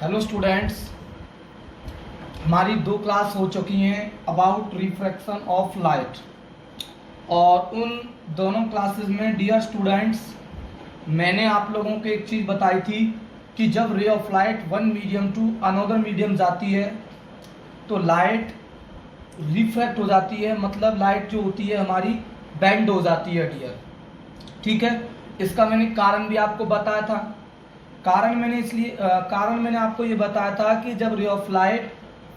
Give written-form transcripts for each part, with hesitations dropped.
Hello students, हमारी दो class हो चुकी हैं अबाउट रिफ्रैक्शन ऑफ लाइट। और उन दोनों क्लासेस में डियर स्टूडेंट्स, मैंने आप लोगों को एक चीज़ बताई थी कि जब ray of light one medium to another medium जाती है तो लाइट रिफ्रैक्ट हो जाती है, मतलब लाइट जो होती है हमारी बेंड हो जाती है डियर। ठीक है, इसका मैंने कारण भी आपको बताया था। कारण मैंने आपको ये बताया था कि जब ray of light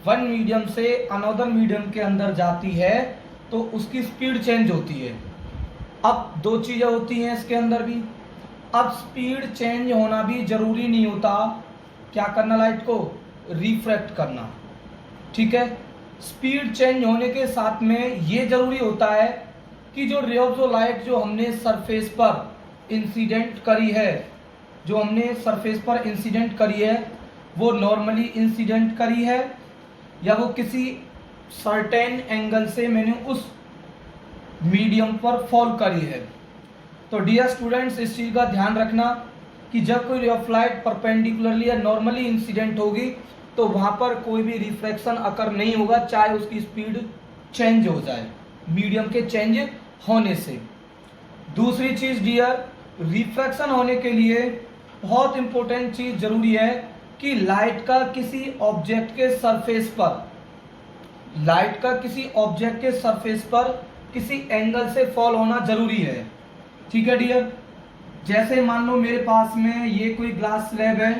one medium से अनदर मीडियम के अंदर जाती है तो उसकी स्पीड चेंज होती है। अब दो चीज़ें होती हैं इसके अंदर भी। अब स्पीड चेंज होना भी जरूरी नहीं होता, क्या करना, लाइट को रिफ्रैक्ट करना। ठीक है, स्पीड चेंज होने के साथ में ये जरूरी होता है कि जो रे ऑफ लाइट जो हमने सरफेस पर इंसिडेंट करी है, वो नॉर्मली इंसिडेंट करी है या वो किसी सर्टेन एंगल से मैंने उस मीडियम पर फॉल करी है। तो डियर स्टूडेंट्स, इस चीज़ का ध्यान रखना कि जब कोई रे ऑफ लाइट परपेंडिकुलरली या नॉर्मली इंसिडेंट होगी तो वहाँ पर कोई भी रिफ्लेक्शन अकर नहीं होगा, चाहे उसकी स्पीड चेंज हो जाए मीडियम के चेंज होने से। दूसरी चीज़ डियर, रिफ्रैक्शन होने के लिए बहुत इंपॉर्टेंट चीज़ जरूरी है कि लाइट का किसी ऑब्जेक्ट के सरफेस पर किसी एंगल से फॉल होना जरूरी है। ठीक है डियर, जैसे मान लो मेरे पास में ये कोई ग्लास स्लैब है,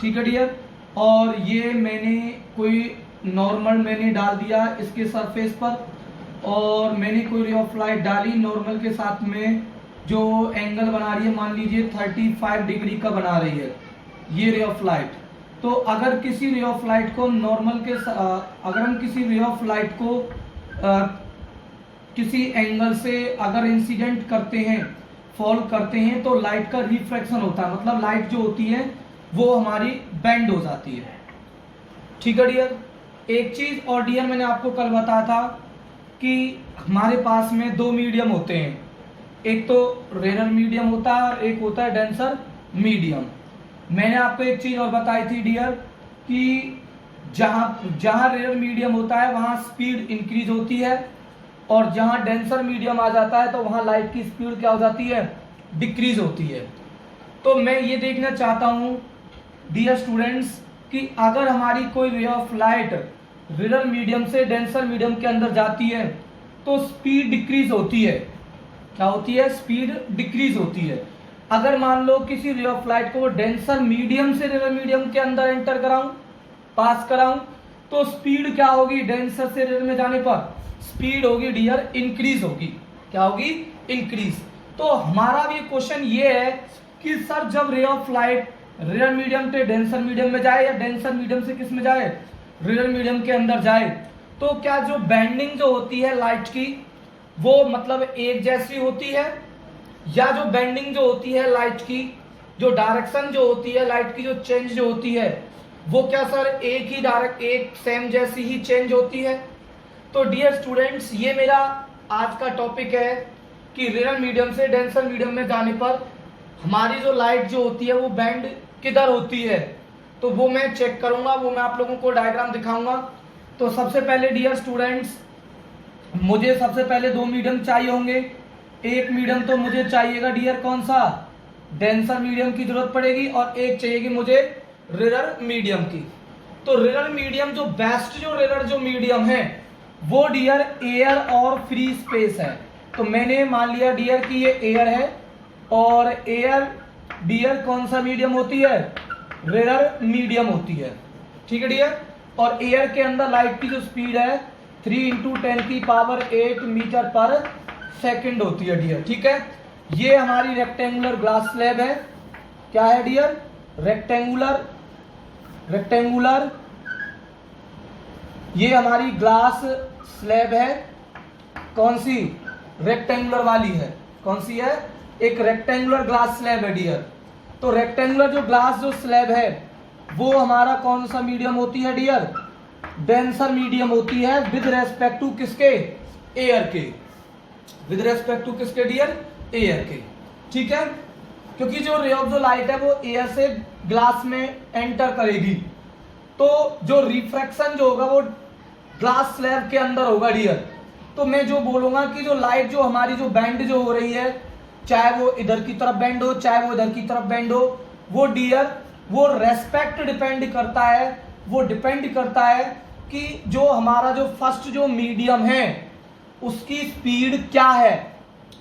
ठीक है डियर, और ये मैंने कोई नॉर्मल मैंने डाल दिया इसके सरफेस पर, और मैंने कोई रे ऑफ लाइट डाली नॉर्मल के साथ में जो एंगल बना रही है, मान लीजिए 35 डिग्री का बना रही है ये रे ऑफ लाइट। तो अगर किसी रे ऑफ लाइट को किसी एंगल से अगर इंसिडेंट करते हैं, फॉल करते हैं, तो लाइट का रिफ्रैक्शन होता है, मतलब लाइट जो होती है वो हमारी बेंड हो जाती है। ठीक है डियर, एक चीज और डियर मैंने आपको कल बताया था कि हमारे पास में दो मीडियम होते हैं, एक तो रेयर मीडियम होता है और एक होता है डेंसर मीडियम। मैंने आपको एक चीज और बताई थी डियर कि जहां रेयर मीडियम होता है वहां स्पीड इंक्रीज होती है, और जहां डेंसर मीडियम आ जाता है तो वहां लाइट की स्पीड क्या हो जाती है, डिक्रीज होती है। तो मैं ये देखना चाहता हूं डियर स्टूडेंट्स कि अगर हमारी कोई ray of light rare medium से डेंसर मीडियम के अंदर जाती है तो स्पीड डिक्रीज होती है। क्या होती है, स्पीड डिक्रीज होती है। अगर मान लो किसी रे ऑफ लाइट को डेंसर मीडियम से रेयर मीडियम के अंदर एंटर कराऊं, पास कराऊं, तो स्पीड क्या होगी, डेंसर से रेयर में जाने पर स्पीड होगी डियर इंक्रीज होगी। क्या होगी, इंक्रीज। तो हमारा भी क्वेश्चन ये है कि सर जब ray of light rare medium से डेंसर मीडियम में जाए या डेंसर मीडियम से किस में जाए, रेयर मीडियम के अंदर जाए, तो क्या जो बेंडिंग जो होती है लाइट की वो मतलब एक जैसी होती है, या जो बेंडिंग जो होती है लाइट की, जो डायरेक्शन जो होती है लाइट की, जो चेंज जो होती है वो क्या सर एक सेम जैसी ही चेंज होती है। तो डियर स्टूडेंट्स, ये मेरा आज का टॉपिक है कि रेयर मीडियम से डेंसर मीडियम में जाने पर हमारी जो लाइट जो होती है वो बेंड किधर होती है, तो वो मैं चेक करूंगा, वो मैं आप लोगों को डायग्राम दिखाऊंगा। तो सबसे पहले डियर स्टूडेंट्स, मुझे सबसे पहले दो मीडियम चाहिए होंगे। एक मीडियम तो मुझे चाहिएगा डियर कौन सा, डेंसर मीडियम की जरूरत पड़ेगी, और एक चाहिएगी मुझे रेयर मीडियम की। तो रेयर मीडियम जो बेस्ट जो रेयर जो मीडियम है वो डियर एयर और फ्री स्पेस है। तो मैंने मान लिया डियर कि ये एयर है, और एयर डियर कौन सा मीडियम होती है, रेयर मीडियम होती है। ठीक है डियर, और एयर के अंदर लाइट की जो स्पीड है 3 × 10⁸ मीटर पर सेकंड होती है डियर। ठीक है, ये हमारी रेक्टेंगुलर ग्लास स्लैब है। क्या है डियर, रेक्टेंगुलर ये हमारी ग्लास स्लैब है। कौन सी, रेक्टेंगुलर वाली है, कौन सी है, एक रेक्टेंगुलर ग्लास स्लैब है डियर। तो रेक्टेंगुलर जो ग्लास जो स्लैब है वो हमारा कौन सा मीडियम होती है डियर, डेंसर मीडियम होती है, विद रेस्पेक्ट टू किसके, एयर के, विद रेस्पेक्ट टू किसके डियर, एयर के। ठीक है, क्योंकि जो रे ऑफ जो लाइट है वो एयर से ग्लास में एंटर करेगी, तो जो रिफ्रैक्शन जो होगा वो ग्लास स्लैब के अंदर होगा डियर। तो मैं जो बोलूंगा कि जो लाइट जो हमारी जो बेंड जो हो रही है, चाहे वो इधर की तरफ बेंड हो चाहे वो इधर की तरफ बेंड हो, वो डियर वो रेस्पेक्ट डिपेंड करता है, वो डिपेंड करता है कि जो हमारा जो फर्स्ट जो मीडियम है उसकी स्पीड क्या है।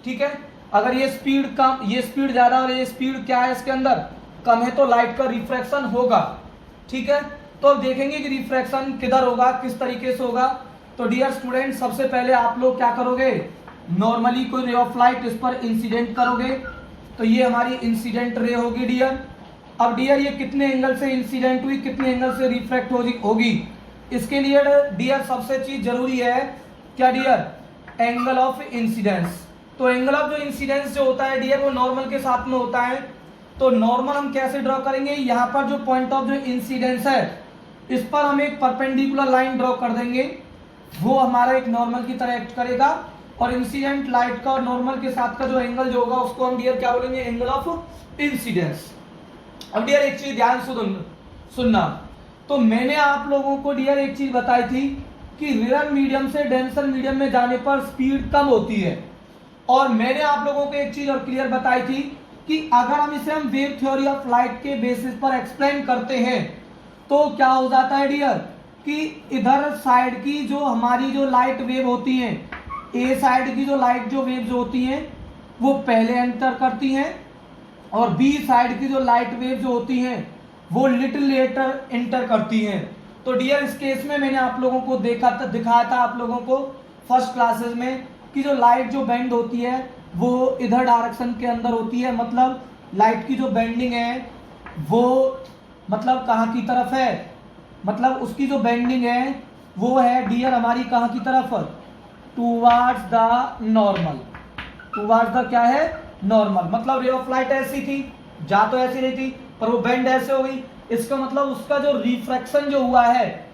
ठीक है, अगर ये स्पीड कम, ये स्पीड ज्यादा और ये स्पीड क्या है इसके अंदर कम है, तो लाइट का रिफ्रैक्शन होगा। ठीक है, तो अब देखेंगे कि रिफ्रैक्शन किधर होगा, किस तरीके से होगा। तो डियर स्टूडेंट, सबसे पहले आप लोग क्या करोगे, नॉर्मली कोई रे ऑफ लाइट इस पर इंसिडेंट करोगे, तो ये हमारी इंसिडेंट रे होगी डियर। अब डियर ये कितने एंगल से इंसिडेंट हुई, कितने एंगल से रिफ्रैक्ट होगी, इसके लिए डियर सबसे चीज जरूरी है क्या डियर, एंगल ऑफ इंसिडेंस। तो एंगल ऑफ जो इंसिडेंस जो होता है डियर वो नॉर्मल के साथ में होता है। तो नॉर्मल हम कैसे ड्रॉ करेंगे, यहाँ पर जो पॉइंट ऑफ जो इंसिडेंस है इस पर हम एक परपेंडिकुलर लाइन ड्रॉ कर देंगे, वो हमारा एक नॉर्मल की तरह एक्ट करेगा, और इंसिडेंट लाइट का और नॉर्मल के साथ का जो एंगल जो होगा उसको हम डियर क्या बोलेंगे, एंगल ऑफ इंसिडेंस। अब डियर एक चीज ध्यान सुनना, तो मैंने आप लोगों को डियर एक चीज बताई थी कि रेयर मीडियम से डेंसर मीडियम में जाने पर स्पीड कम होती है, और मैंने आप लोगों को एक चीज और क्लियर बताई थी कि अगर हम इसे हम वेव थ्योरी ऑफ लाइट के बेसिस पर एक्सप्लेन करते हैं तो क्या हो जाता है डियर कि इधर साइड की जो हमारी जो लाइट वेव होती हैं, ए साइड की जो लाइट जो वेव जो होती हैं वो पहले एंटर करती हैं, और बी साइड की जो लाइट वेव जो होती हैं वो लिटिल लेटर एंटर करती हैं। तो डियर इस केस में मैंने आप लोगों को दिखाया था आप लोगों को फर्स्ट क्लासेस में कि जो लाइट जो बेंड होती है वो इधर डायरेक्शन के अंदर होती है, मतलब लाइट की जो बेंडिंग है वो मतलब कहाँ की तरफ है, मतलब उसकी जो बेंडिंग है वो है डियर हमारी कहाँ की तरफ, towards the normal, towards the क्या है, नॉर्मल। मतलब रे ऑफ लाइट ऐसी थी, जा तो ऐसी नहीं थी पर वो बेंड ऐसे हो गई, इसका मतलब उसका जो रिफ्रैक्शन जो हुआ है,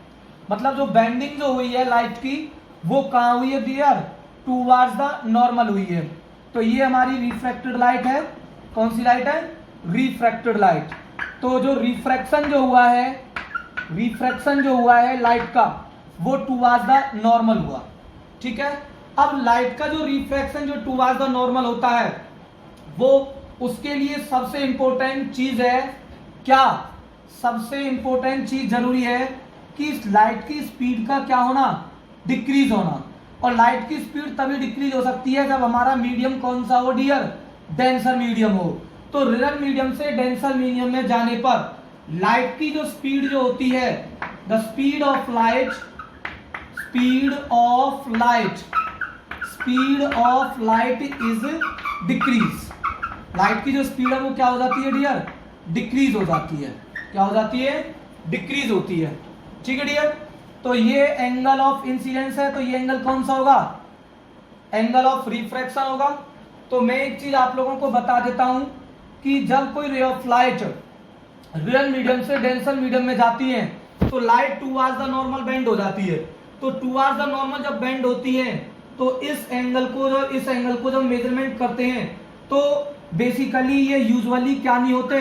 मतलब जो बेंडिंग जो हुई है लाइट की वो कहाँ हुई है डियर, टूवार्ड्स द नॉर्मल हुई है। तो ये हमारी रिफ्रैक्टेड लाइट है, कौन सी लाइट है, रिफ्रैक्टेड लाइट। तो जो रिफ्रैक्शन जो हुआ है, रिफ्रैक्शन जो हुआ है लाइट का वो टूवार्ड्स द नॉर्मल हुआ। ठीक है, अब लाइट का जो रिफ्रैक्शन जो टूवार्ड्स द नॉर्मल होता है वो उसके लिए सबसे इंपॉर्टेंट चीज है क्या, सबसे इंपॉर्टेंट चीज जरूरी है कि इस लाइट की स्पीड का क्या होना, डिक्रीज होना। और लाइट की स्पीड तभी डिक्रीज हो सकती है जब हमारा मीडियम कौन सा हो डियर, डेंसर मीडियम हो। तो रेयर मीडियम से डेंसर मीडियम में जाने पर लाइट की जो स्पीड जो होती है, the speed of light, speed of light, speed of light is decrease. Light की जो स्पीड है वो क्या हो जाती है डियर, डिक्रीज हो जाती है, क्या हो जाती है, डिक्रीज होती है। ठीक है डियर, तो ये एंगल ऑफ इंसिडेंस है, तो ये एंगल कौन सा होगा, एंगल ऑफ रिफ्रैक्शन होगा। तो मैं एक चीज आप लोगों को बता देता हूं कि जब कोई ray of light real medium से डेंसर मीडियम में जाती है तो light towards the normal bend हो जाती है। तो टूवार्ड्स द नॉर्मल जब बेंड होती है तो इस एंगल को जब मेजरमेंट करते हैं तो बेसिकली ये यूजुअली क्या नहीं होते,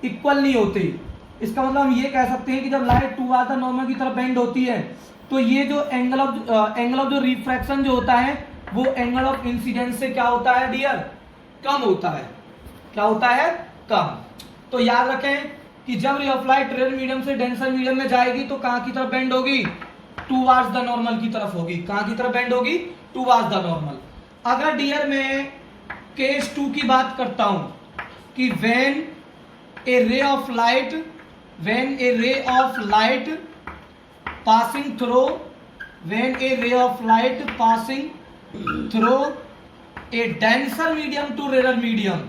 इक्वल नहीं होते। इसका मतलब हम ये कह सकते हैं कि जब लाइट टूवार्ड्स द नॉर्मल की तरफ बेंड होती है तो ये जो एंगल ऑफ जो रिफ्रैक्शन जो होता है वो एंगल ऑफ इंसिडेंस से क्या होता है डियर, कम होता है, क्या होता है, कम। तो याद रखें कि जब ray of light rare medium से डेंसर मीडियम में जाएगी तो कहां की तरफ बेंड होगी, टूवार्ड्स द नॉर्मल की तरफ होगी। कहां की तरफ बेंड होगी, टूवार्ड्स द नॉर्मल। अगर डियर मैं केस 2 की बात करता हूं कि व्हेन ए रे of light passing through when a ray of light passing through a denser medium to rarer medium,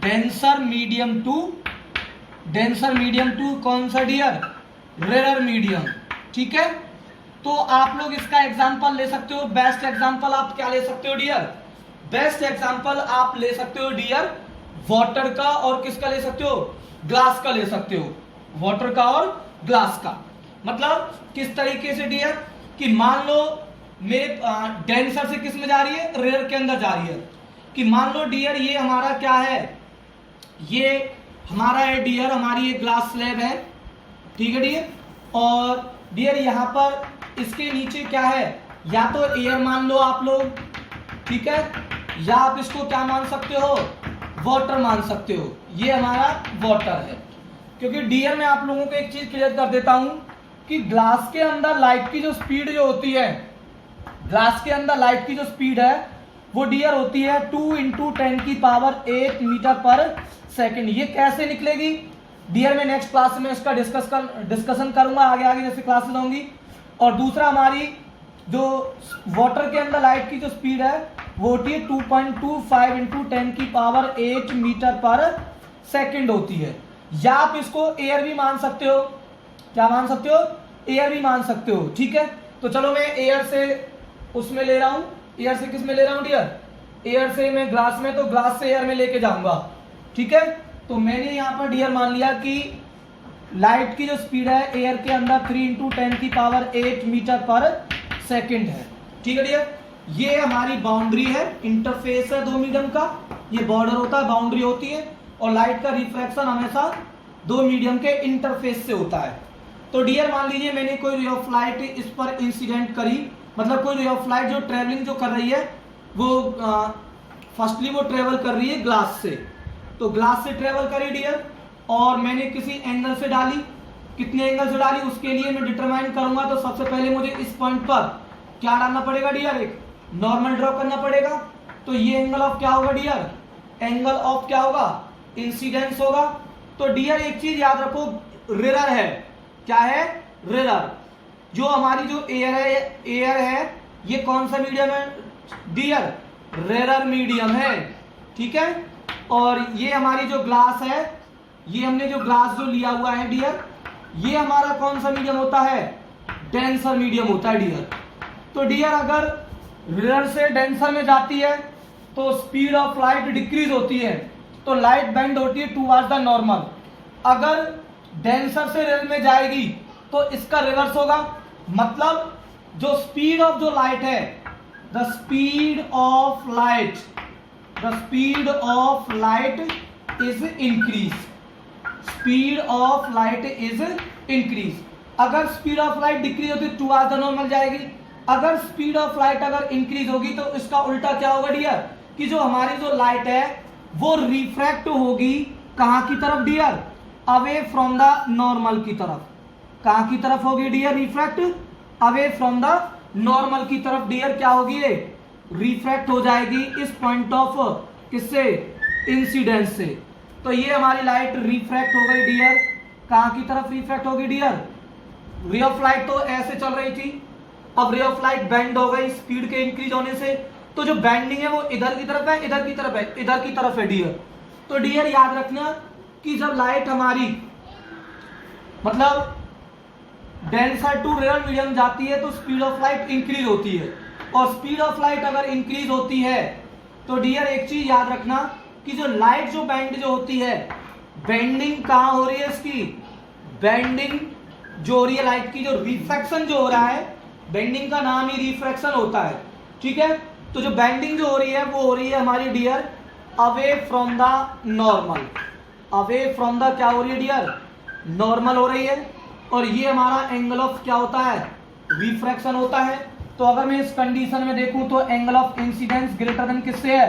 denser medium to कौन सा डियर, रेयर मीडियम। ठीक है, तो आप लोग इसका एग्जांपल ले सकते हो, बेस्ट एग्जांपल आप क्या ले सकते हो डियर, बेस्ट एग्जांपल आप ले सकते हो डियर वाटर का, और किसका ले सकते हो, ग्लास का ले सकते हो, वाटर का और ग्लास का। मतलब किस तरीके से डियर कि मान लो मेरे डेंसर से किस में जा रही है, रेयर के अंदर जा रही है। कि मान लो डियर ये हमारा क्या है, ये हमारा है डियर, हमारी एक ग्लास स्लैब है, ठीक है डियर। और डियर यहाँ पर इसके नीचे क्या है, या तो एयर मान लो आप लोग, ठीक है, या आप इसको क्या मान सकते हो, वाटर मान सकते हो। ये हमारा वाटर है, क्योंकि डियर में आप लोगों को एक चीज क्लियर कर देता हूं कि ग्लास के अंदर लाइट की जो स्पीड जो होती है, ग्लास के अंदर लाइट की जो स्पीड है वो डियर होती है 2 × 10⁸ मीटर पर सेकेंड। ये कैसे निकलेगी डियर, में नेक्स्ट क्लास में इसका डिस्कशन करूंगा आगे आगे जैसे क्लासेस होंगी। और दूसरा हमारी जो वाटर के अंदर लाइट की जो स्पीड है वो होती है 2.25 × 10⁸ मीटर पर सेकेंड होती है। या आप इसको एयर भी मान सकते हो, क्या मान सकते हो, एयर भी मान सकते हो, ठीक है। तो चलो मैं एयर से उसमें ले रहा हूं, एयर से किस में ले रहा हूं डियर, एयर से मैं ग्लास में, तो ग्लास से एयर में लेके जाऊंगा, ठीक है। तो मैंने यहां पर डियर मान लिया कि लाइट की जो स्पीड है एयर के अंदर 3 × 10⁸ मीटर पर सेकेंड है, ठीक है डियर। ये हमारी बाउंड्री है, इंटरफेस है दो मीडियम का, ये बॉर्डर होता है, बाउंड्री होती है। और लाइट का रिफ्रैक्शन हमेशा दो मीडियम के इंटरफेस से होता है। तो डियर मान लीजिए मैंने कोई रे ऑफ लाइट इस पर इंसिडेंट करी, मतलब कोई रे ऑफ लाइट जो ट्रेवलिंग जो कर रही है वो फर्स्टली वो ट्रेवल कर रही है ग्लास से, तो ग्लास से ट्रेवल करी डियर, और मैंने किसी एंगल से डाली, कितने एंगल से डाली उसके लिए मैं डिटरमाइन करूंगा। तो सबसे पहले मुझे इस पॉइंट पर क्या डालना पड़ेगा डियर, एक नॉर्मल ड्रॉ करना पड़ेगा। तो ये एंगल ऑफ क्या होगा डियर, एंगल ऑफ क्या होगा, इंसिडेंस होगा। तो डियर एक चीज याद रखो, रिरर है, क्या है, रिरर। जो हमारी जो एयर है ये कौन सा मीडियम है डियर, रिरर मीडियम है, ठीक है। और ये हमारी जो ग्लास है, ये हमने जो ग्लास जो लिया हुआ है डियर, ये हमारा कौन सा मीडियम होता है, डेंसर मीडियम होता है डियर। तो डियर अगर रिरर से डेंसर में जाती है तो स्पीड ऑफ लाइट डिक्रीज होती है, तो लाइट बेंड होती है टुवर्ड्स द नॉर्मल। अगर डेंसर से रिरर में जाएगी तो इसका रिवर्स होगा, मतलब जो स्पीड ऑफ जो लाइट है, the speed of light, the speed of light is increase, speed of light is increase. अगर स्पीड ऑफ लाइट डिक्रीज होती है टुवर्ड्स द नॉर्मल जाएगी। अगर स्पीड ऑफ लाइट अगर इंक्रीज होगी तो इसका उल्टा क्या होगा डियर, कि जो हमारी जो लाइट है वो रिफ्रैक्ट होगी कहां की तरफ dear, away from the normal की तरफ। कहां की तरफ होगी dear, refract away from the normal की तरफ डियर क्या होगी, ये रिफ्रैक्ट हो जाएगी इस पॉइंट ऑफ किससे, इंसिडेंस से। तो ये हमारी लाइट रिफ्रैक्ट हो गई डियर, कहां की तरफ रिफ्रैक्ट होगी डियर, रे ऑफ लाइट तो ऐसे चल रही थी, अब रे ऑफ लाइट बेंड हो गई स्पीड के इंक्रीज होने से, तो जो बेंडिंग है वो इधर की तरफ है, इधर की तरफ है, इधर की तरफ है डियर। तो डियर याद रखना कि जब लाइट हमारी मतलब डेंसर टू रियल मीडियम जाती है तो स्पीड ऑफ लाइट इंक्रीज होती है, और स्पीड ऑफ लाइट अगर इंक्रीज होती है तो डियर एक चीज याद रखना कि जो लाइट जो बेंड जो होती है, बेंडिंग कहां हो रही है इसकी, बेंडिंग जो हो रही है लाइट की, जो रिफ्रैक्शन जो हो रहा है, बेंडिंग का नाम ही रिफ्रैक्शन होता है, ठीक है। तो जो बेंडिंग जो हो रही है वो हो रही है हमारी dear away from the normal, away from the क्या हो रही है डियर, नॉर्मल हो रही है। और ये हमारा एंगल ऑफ क्या होता है, रिफ्रैक्शन होता है। तो अगर मैं इस कंडीशन में देखूं तो angle of incidence greater than किससे है,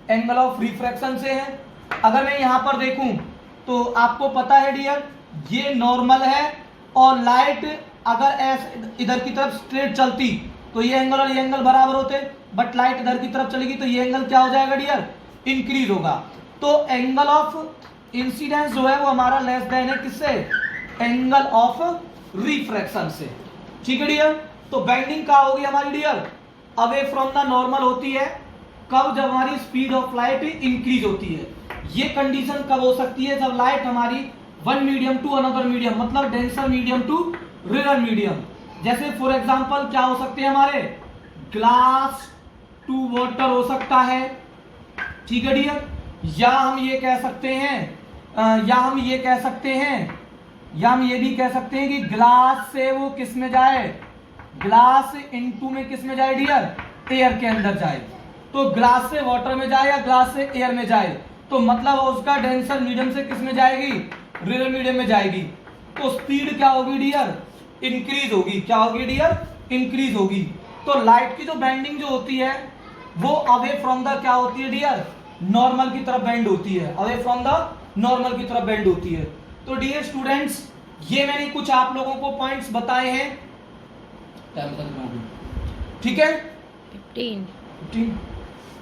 एंगल ऑफ रिफ्रैक्शन से है। अगर मैं यहां पर देखूं तो आपको पता है डियर ये नॉर्मल है, और लाइट अगर ऐसे इधर की तरफ स्ट्रेट चलती तो ये एंगल और ये एंगल बराबर होते, बट लाइट इधर की तरफ चलेगी तो ये एंगल क्या हो जाएगा डियर, इंक्रीज होगा। तो एंगल ऑफ इंसिडेंस जो है वो हमारा लेस देन है किससे, एंगल ऑफ रिफ्रैक्शन से, ठीक है डियर। तो बेंडिंग क्या होगी हमारी dear, away from the normal होती है, कब, जब हमारी स्पीड ऑफ लाइट इंक्रीज होती है। ये कंडीशन कब हो सकती है, जब लाइट हमारी one medium to another medium, मतलब denser medium to real medium, जैसे फॉर एग्जांपल क्या हो सकते हैं हमारे, ग्लास टू वाटर हो सकता है, ठीक है डियर। या हम ये कह सकते हैं या हम ये कह सकते हैं या हम ये भी कह सकते हैं कि ग्लास से वो किस में जाए, ग्लास इनटू में किस में जाए डियर, एयर के अंदर जाए। तो ग्लास से वाटर में जाए या ग्लास से एयर में जाए, तो मतलब उसका डेंसर मीडियम से किस में जाएगी, रेयर मीडियम में जाएगी। तो स्पीड क्या होगी डियर, इंक्रीज होगी। क्या होगी डियर, इंक्रीज होगी। तो लाइट की जो बेंडिंग जो होती है वो अवे फ्रॉम द क्या होती है डियर, नॉर्मल की तरफ बेंड होती है, अवे फ्रॉम द नॉर्मल की तरफ बेंड होती है। तो डियर स्टूडेंट्स ये मैंने कुछ आप लोगों को पॉइंट्स बताए हैं, ठीक है 15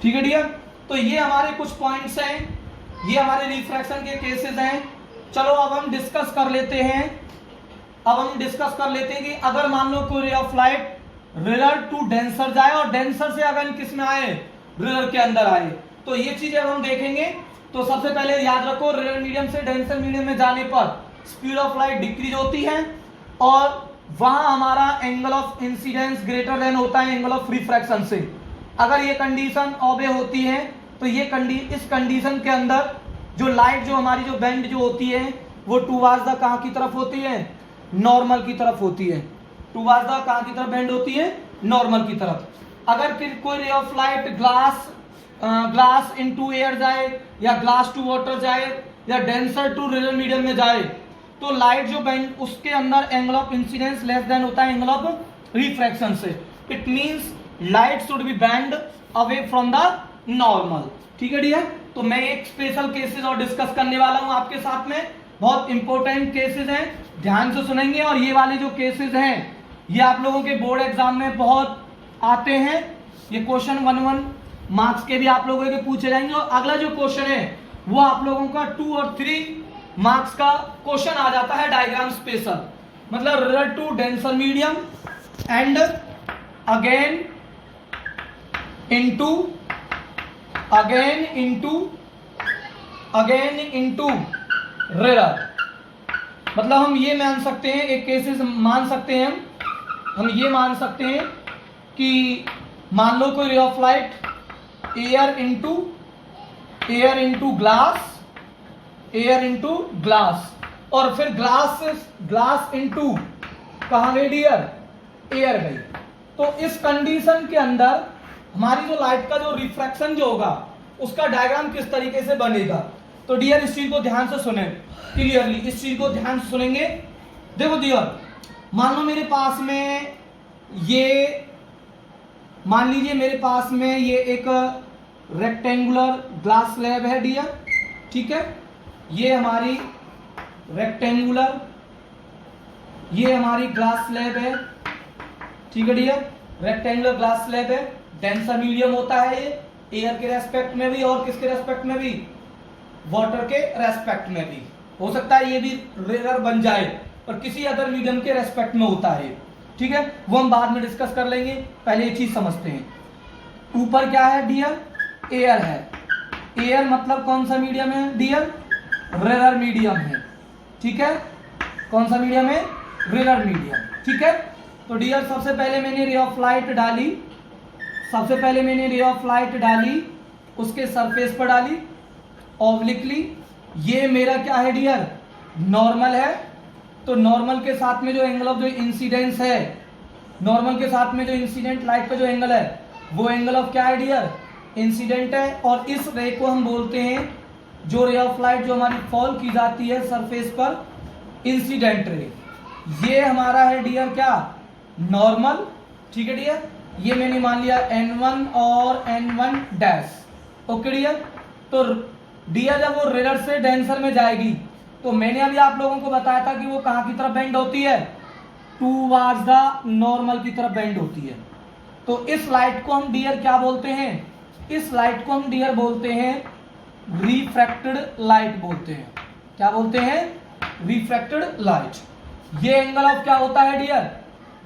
ठीक है डियर। तो ये हमारे कुछ पॉइंट्स हैं, ये हमारे रिफ्रैक्शन के केसेस हैं। चलो अब हम डिस्कस कर लेते हैं, कि अगर मान लो कोई ray of light rare to denser जाए और डेंसर से अगर किस में आए, रेयर के अंदर आए, तो ये चीजें हम देखेंगे। तो सबसे पहले याद रखो रेयर मीडियम से डेंसर मीडियम में जाने पर स्पीड ऑफ लाइट डिक्रीज होती है और वहां हमारा angle of incidence greater than होता है एंगल ऑफ रिफ्रैक्शन से। अगर ये कंडीशन ओबे होती है तो ये इस कंडीशन के अंदर जो लाइट जो हमारी जो बेंड जो होती है वो टुवर्ड्स द कहां की तरफ होती है, नॉर्मल की तरफ होती है। टुवर्ड्स द कहां की तरफ बेंड होती है, नॉर्मल की तरफ। अगर कोई ray of light glass into air जाए या ग्लास टू वाटर जाए या डेंसर टू रेयर मीडियम में जाए तो लाइट जो बेंड उसके अंदर angle of incidence less than होता है एंगल ऑफ रिफ्रैक्शन से। It means light should be bend away from the normal. ठीक है डियर। तो मैं एक स्पेशल केसेस और डिस्कस करने वाला हूं आपके साथ में, बहुत इंपॉर्टेंट केसेस हैं, ध्यान से सुनेंगे। और ये वाले जो केसेस हैं ये आप लोगों के बोर्ड एग्जाम में बहुत आते हैं, ये क्वेश्चन 1 मार्क्स के भी आप लोगों के पूछे जाएंगे। और अगला जो क्वेश्चन है वो आप लोगों का 2 और 3 मार्क्स का क्वेश्चन आ जाता है डायग्राम स्पेशल, मतलब rare to denser medium and again into rare. मतलब हम ये मान सकते हैं, एक केसेस मान सकते हैं, हम ये मान सकते हैं कि मान लो कोई ray of light air into glass और फिर ग्लास इनटू कहां गई डियर, एयर गई। तो इस कंडीशन के अंदर हमारी जो लाइट का जो रिफ्रैक्शन जो होगा उसका डायग्राम किस तरीके से बनेगा। तो डियर इस चीज को ध्यान से सुने क्लियरली, इस चीज को ध्यान से सुनेंगे। देखो डियर, मान लो मेरे पास में ये, मान लीजिए मेरे पास में ये एक रेक्टेंगुलर ग्लास स्लैब है डियर, ठीक है। ये हमारी रेक्टेंगुलर, ये हमारी ग्लास स्लैब है, ठीक है डियर। रेक्टेंगुलर ग्लास स्लैब है, डेंसर मीडियम होता है ये, एयर के रेस्पेक्ट में भी और किसके रेस्पेक्ट में भी, वाटर के रेस्पेक्ट में भी। हो सकता है ये भी रेयर बन जाए और किसी अदर मीडियम के रेस्पेक्ट में होता है, ठीक है। वो हम बाद में डिस्कस कर लेंगे, पहले ये चीज समझते हैं। ऊपर क्या है डियर, एयर है। एयर मतलब कौन सा मीडियम है डियर, रेयर मीडियम है, ठीक है। कौन सा मीडियम है, रेयर मीडियम, ठीक है। तो डियर सबसे पहले मैंने रे ऑफ लाइट डाली, उसके सरफेस पर डाली ऑब्लिकली। ये मेरा क्या है डियर, नॉर्मल है। तो नॉर्मल के साथ में जो एंगल ऑफ जो इंसिडेंस है, नॉर्मल के साथ में जो इंसिडेंट लाइट का जो एंगल है वो एंगल ऑफ क्या है डियर, इंसिडेंट है। और इस रे को हम बोलते हैं, जो रे ऑफ लाइट जो हमारी फॉल की जाती है सरफेस पर, इंसिडेंट रे। ये हमारा है डियर क्या, नॉर्मल, ठीक है डियर। ये मैंने मान लिया N1 और N1 डैश, ओके डियर। तो डियर जब वो रेयर से डेंसर में जाएगी तो मैंने अभी आप लोगों को बताया था कि वो कहां की तरफ बेंड होती है, टूवर्ड्स द नॉर्मल की तरफ बेंड होती है। तो इस लाइट को हम डियर क्या बोलते हैं, इस लाइट को हम डियर बोलते हैं रिफ्रैक्टेड लाइट बोलते हैं। क्या बोलते हैं, रिफ्रैक्टेड लाइट। ये एंगल ऑफ क्या होता है डियर,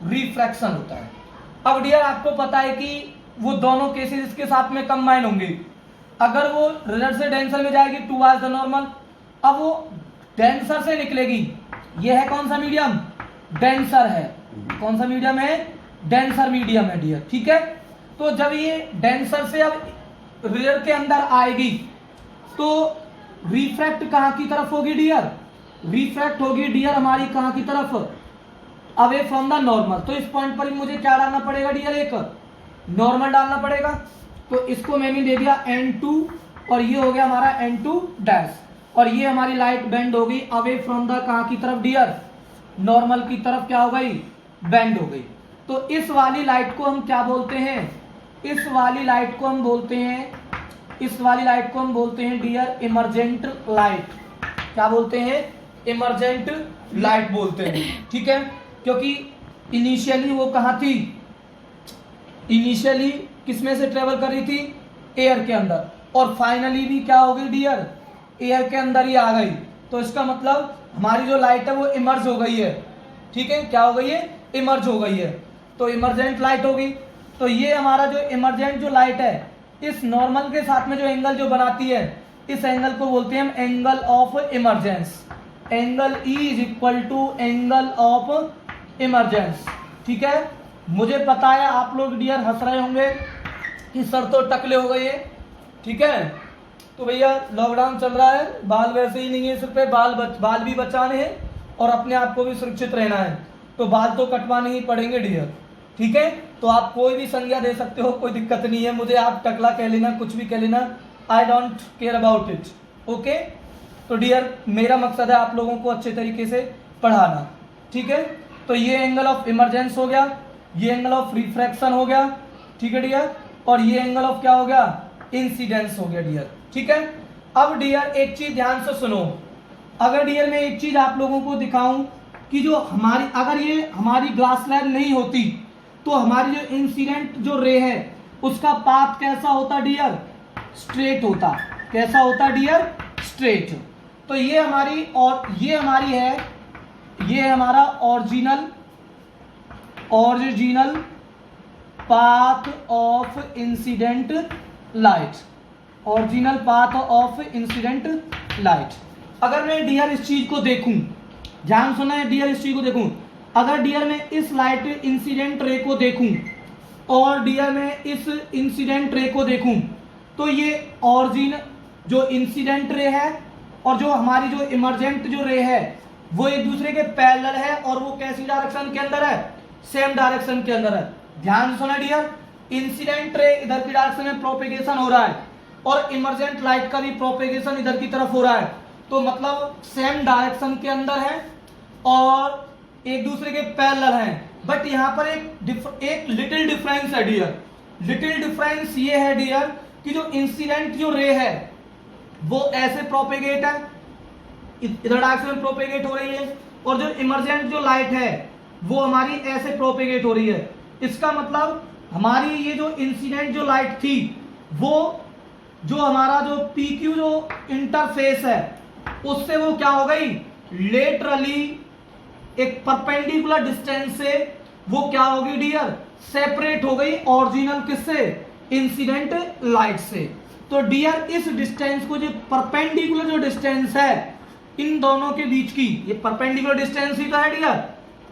रिफ्रैक्शन होता है। अब डियर आपको पता है कि वो दोनों केसेस इसके साथ में कंबाइन होंगे। अगर वो रेयर से डेंसर में जाएगी टुवर्ड्स द नॉर्मल, अब वो डेंसर से निकलेगी, ये है कौन सा मीडियम, डेंसर है। कौन सा मीडियम है, डेंसर मीडियम है डियर, ठीक है। तो जब ये डेंसर से अब रेयर के अंदर आएगी तो रिफ्रैक्ट कहां की तरफ होगी डियर, रिफ्रैक्ट होगी डियर हमारी कहां की तरफ, अवे फ्रॉम द नॉर्मल। तो इस पॉइंट पर मुझे क्या डालना पड़ेगा डियर, एक नॉर्मल डालना पड़ेगा। तो इसको मैंने दे दिया N2 और ये हो गया हमारा N2 डैश, और ये हमारी लाइट बेंड हो गई अवे फ्रॉम द कहाँ की तरफ डियर, नॉर्मल की तरफ क्या हो गई, बेंड हो गई। तो इस वाली लाइट को हम क्या बोलते हैं, इस वाली लाइट को हम बोलते हैं, इस वाली लाइट को हम बोलते हैं डियर इमरजेंट लाइट। क्या बोलते हैं, इमरजेंट लाइट बोलते हैं, ठीक है। क्योंकि इनिशियली वो कहाँ थी, इनिशियली किसमें से ट्रेवल कर रही थी, एयर के अंदर, और फाइनली भी क्या हो गई डियर, एयर के अंदर ही आ गई। तो इसका मतलब हमारी जो लाइट है वो इमर्ज हो गई है, ठीक है, क्या हो गई है, इमर्ज हो गई है, तो इमरजेंट लाइट हो गई। तो ये हमारा जो इमरजेंट जो लाइट है, इस नॉर्मल के साथ में जो एंगल जो बनाती है, इस एंगल को बोलते हैं हम angle of emergence. Angle E is equal to angle of emergence, ठीक है। मुझे पता है आप लोग डियर हंस रहे होंगे कि सर तो टकले हो गए, ठीक है। तो भैया लॉकडाउन चल रहा है, बाल वैसे ही नहीं है सिर पे, बाल भी बचाने हैं और अपने आप को भी सुरक्षित रहना है, तो बाल तो कटवाने ही पड़ेंगे डियर, ठीक है। तो आप कोई भी संज्ञा दे सकते हो, कोई दिक्कत नहीं है, मुझे आप टकला कह लेना, कुछ भी कह लेना, I don't care about it, okay. तो डियर मेरा मकसद है आप लोगों को अच्छे तरीके से पढ़ाना, ठीक है। तो ये एंगल ऑफ इमरजेंस हो गया, ये एंगल ऑफ रिफ्रैक्शन हो गया, ठीक है डियर, और ये एंगल ऑफ क्या हो गया, इंसिडेंस हो गया डियर, ठीक है। अब डियर एक चीज ध्यान से सुनो, अगर डियर मैं एक चीज आप लोगों को दिखाऊं कि जो हमारी, अगर ये हमारी ग्लास स्लैब नहीं होती तो हमारी जो इंसिडेंट जो रे है उसका पाथ कैसा होता डियर, स्ट्रेट होता। कैसा होता डियर, स्ट्रेट। तो ये हमारी, और ये हमारी है, ये हमारा original path of incident light, original path of incident light. अगर मैं डियर इस चीज को देखूं, ध्यान सुना है डियर, इस चीज को देखूं, अगर डियर मैं इस लाइट इंसिडेंट रे को देखूं और डियर मैं इस इंसिडेंट रे को देखूं, तो ये ओरिजिन जो इंसिडेंट रे है और जो हमारी जो इमरजेंट जो रे है वो एक दूसरे के पैरेलल है, और वो कैसी डायरेक्शन के अंदर है, सेम डायरेक्शन के अंदर है। ध्यान सुना डियर, इंसिडेंट रे इधर की डायरेक्शन में प्रोपेगेशन हो रहा है और इमरजेंट लाइट का भी प्रोपेगेशन इधर की तरफ हो रहा है, तो मतलब सेम डायरेक्शन के अंदर है और एक दूसरे के पैरेलल हैं। बट यहाँ पर एक लिटिल डिफरेंस है डियर, लिटिल डिफरेंस ये है डियर कि जो इंसिडेंट जो रे है वो ऐसे प्रोपेगेट है, इधर डायरेक्शन में प्रोपेगेट हो रही है, और जो इमरजेंट जो लाइट है वो हमारी ऐसे प्रोपेगेट हो रही है। इसका मतलब हमारी ये जो इंसिडेंट जो लाइट थी वो जो हमारा जो PQ जो इंटरफेस है उससे वो क्या हो गई, लेटरली एक परपेंडिकुलर डिस्टेंस से वो क्या हो गई डियर, सेपरेट हो गई ओरिजिनल किससे, इंसिडेंट लाइट से। तो डियर इस डिस्टेंस को, जो परपेंडिकुलर जो डिस्टेंस है इन दोनों के बीच की, ये परपेंडिकुलर डिस्टेंस ही तो है डियर,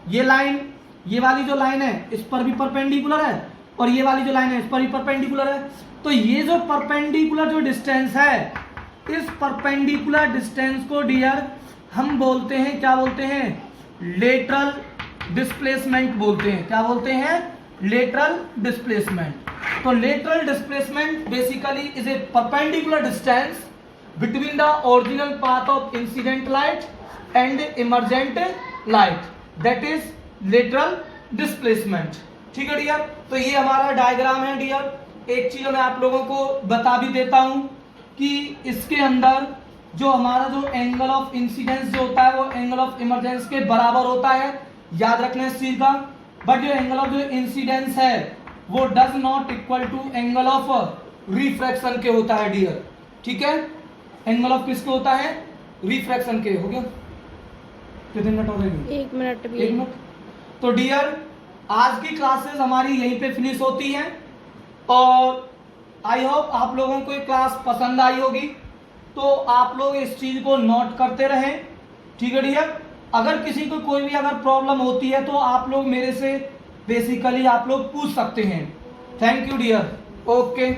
ये लाइन, ये वाली जो लाइन है इस पर भी परपेंडिकुलर है और ये वाली जो लाइन है इस पर भी परपेंडिकुलर है। तो ये जो परपेंडिकुलर जो डिस्टेंस है, इस परपेंडिकुलर डिस्टेंस को डियर हम बोलते हैं, क्या बोलते हैं, लेटरल डिस्प्लेसमेंट बोलते हैं। क्या बोलते हैं, लेटरल डिस्प्लेसमेंट। तो lateral displacement basically is a perpendicular distance between the original path of incident light and emergent light, that is lateral displacement, ठीक है डियर। तो ये हमारा डायग्राम है डियर। एक चीज मैं आप लोगों को बता भी देता हूं कि इसके अंदर जो हमारा जो एंगल ऑफ इंसिडेंस जो होता है वो एंगल ऑफ इमरजेंस के बराबर होता है, याद रखना इस चीज का। बट जो एंगल ऑफ जो इंसिडेंस है वो does not equal to angle of refraction के होता है डियर, ठीक है। एंगल ऑफ किसके होता है, रिफ्रैक्शन के। हो गया, कितने मिनट हो गए, 1 मिनट भी, 1 मिनट। तो डियर आज की क्लासेस हमारी यहीं पे फिनिश होती हैं और आई होप आप लोगों को ये क्लास पसंद आई होगी। तो आप लोग इस चीज को नोट करते रहें, ठीक है डियर। अगर किसी को कोई भी अगर प्रॉब्लम होती है तो आप लोग मेरे से बेसिकली आप लोग पूछ सकते हैं। Thank you dear, okay.